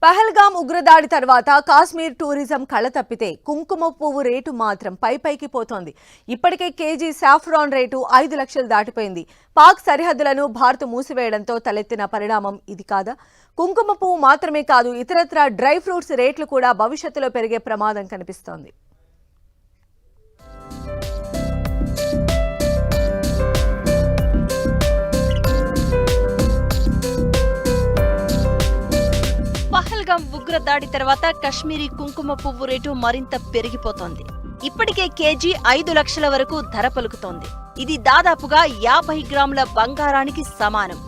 పహల్గామ్ ఉగ్రదాడి తర్వాత కాశ్మీర్ టూరిజం కళ తప్పితే కుంకుమ పువ్వు రేటు మాత్రం పైకి పోతోంది. ఇప్పటికే కేజీ సాఫ్రాన్ రేటు 5 లక్షలు దాటిపోయింది. పాక్ సరిహద్దులను భారత్ మూసివేయడంతో తలెత్తిన పరిణామం ఇది కాదా? కుంకుమ పువ్వు మాత్రమే కాదు, ఇతరత్రా డ్రై ఫ్రూట్స్ రేట్లు కూడా భవిష్యత్తులో పెరిగే ప్రమాదం కనిపిస్తోంది. పహల్గామ్ ఉగ్రదాడి తర్వాత కశ్మీరీ కుంకుమ పువ్వు రేటు మరింత పెరిగిపోతోంది. ఇప్పటికే కేజీ 5 లక్షల వరకు ధర పలుకుతోంది. ఇది దాదాపుగా 50 గ్రాముల బంగారానికి సమానం.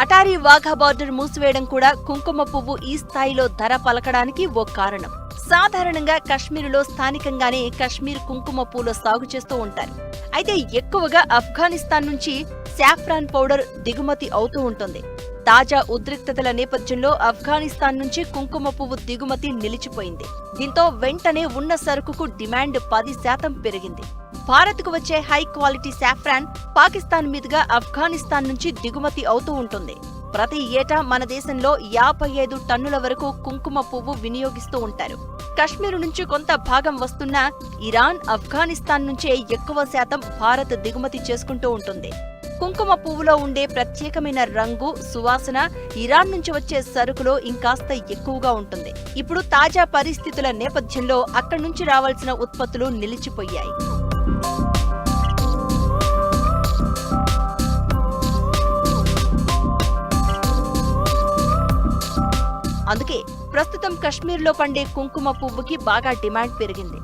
అటారీ వాఘా బార్డర్ మూసివేయడం కూడా కుంకుమ పువ్వు ఈ స్థాయిలో ధర పలకడానికి ఓ కారణం. సాధారణంగా కశ్మీరులో స్థానికంగానే కశ్మీర్ కుంకుమ పూల సాగు చేస్తూ ఉంటారు. అయితే ఎక్కువగా ఆఫ్ఘనిస్తాన్ నుంచి సాఫ్రాన్ పౌడర్ దిగుమతి అవుతూ ఉంటుంది. తాజా ఉద్రిక్తతల నేపథ్యంలో ఆఫ్ఘనిస్తాన్ నుంచి కుంకుమ పువ్వు దిగుమతి నిలిచిపోయింది. దీంతో వెంటనే ఉన్న సరుకుకు డిమాండ్ 10% పెరిగింది. భారత్కు వచ్చే హై క్వాలిటీ సాఫ్రాన్ పాకిస్తాన్ మీదుగా ఆఫ్ఘనిస్తాన్ నుంచి దిగుమతి అవుతూ ఉంటుంది. ప్రతి ఏటా మన దేశంలో 55 టన్నుల వరకు కుంకుమ పువ్వు వినియోగిస్తూ ఉంటారు. కశ్మీరు నుంచి కొంత భాగం వస్తున్నా ఇరాన్, ఆఫ్ఘనిస్తాన్ నుంచే ఎక్కువ శాతం భారత్ దిగుమతి చేసుకుంటూ ఉంటుంది. కుంకుమ పువ్వులో ఉండే ప్రత్యేకమైన రంగు, సువాసన ఇరాన్ నుంచి వచ్చే సరుకులో ఇంకాస్త ఎక్కువగా ఉంటుంది. ఇప్పుడు తాజా పరిస్థితుల నేపథ్యంలో అక్కడి నుంచి రావాల్సిన ఉత్పత్తులు నిలిచిపోయాయి. అందుకే ప్రస్తుతం కశ్మీర్లో పండే కుంకుమ పువ్వుకి బాగా డిమాండ్ పెరిగింది.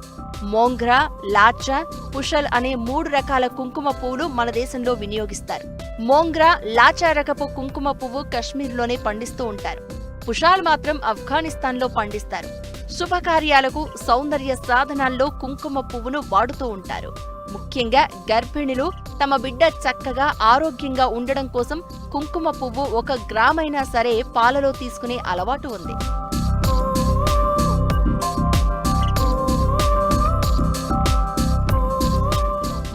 మోంగ్రా, లాచా, పుషల్ అనే 3 రకాల కుంకుమ పువ్వులు మన దేశంలో వినియోగిస్తారు. మోంగ్రా, లాచా రకపు కుంకుమ పువ్వు కశ్మీర్లోనే పండిస్తూ ఉంటారు. పుషాల్ మాత్రం ఆఫ్ఘనిస్తాన్లో పండిస్తారు. శుభకార్యాలకు, సౌందర్య సాధనాల్లో కుంకుమ పువ్వును వాడుతూ ఉంటారు. ముఖ్యంగా గర్భిణులు తమ బిడ్డ చక్కగా ఆరోగ్యంగా ఉండడం కోసం కుంకుమ పువ్వు 1 గ్రామైనా సరే పాలలో తీసుకునే అలవాటు ఉంది.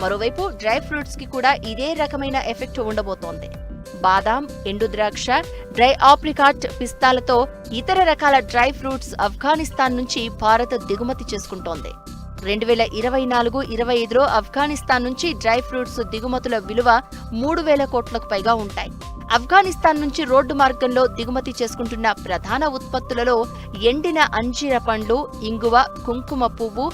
మరోవైపు డ్రై ఫ్రూట్స్ కి కూడా ఇదే రకమైన ఎఫెక్ట్ ఉండబోతోంది. బాదాం, ఎండు ద్రాక్ష, డ్రై ఆప్రికాట్, పిస్తాలతో ఇతర రకాల డ్రై ఫ్రూట్స్ ఆఫ్ఘనిస్తాన్ నుంచి భారత్ దిగుమతి చేసుకుంటోంది. 2024-25లో ఆఫ్ఘనిస్తాన్ నుంచి డ్రై ఫ్రూట్స్ దిగుమతుల విలువ 3,000 కోట్లకు పైగా ఉంటాయి. ఆఫ్ఘనిస్తాన్ నుంచి రోడ్డు మార్గంలో దిగుమతి చేసుకుంటున్న ప్రధాన ఉత్పత్తులలో ఎండిన అంజీర పండ్లు, ఇంగువ, కుంకుమ పువ్వు,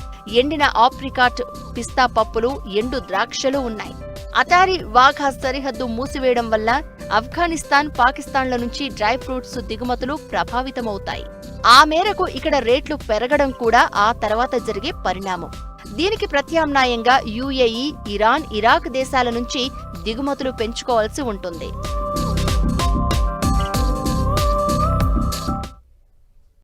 ఎండిన ఆప్రికాట్, పిస్తా పప్పులు, ఎండు ద్రాక్షలు ఉన్నాయి. అటారీ వాఘా సరిహద్దు మూసివేయడం వల్ల ఆఫ్ఘనిస్తాన్, పాకిస్తాన్ల నుంచి డ్రై ఫ్రూట్స్ దిగుమతులు ప్రభావితమవుతాయి. ఆ మేరకు ఇక్కడ రేట్లు పెరగడం కూడా ఆ తర్వాత జరిగే పరిణామం. దీనికి ప్రత్యామ్నాయంగా UAE, ఇరాన్, ఇరాక్ దేశాల నుంచి దిగుమతులు పెంచుకోవాల్సి ఉంటుంది.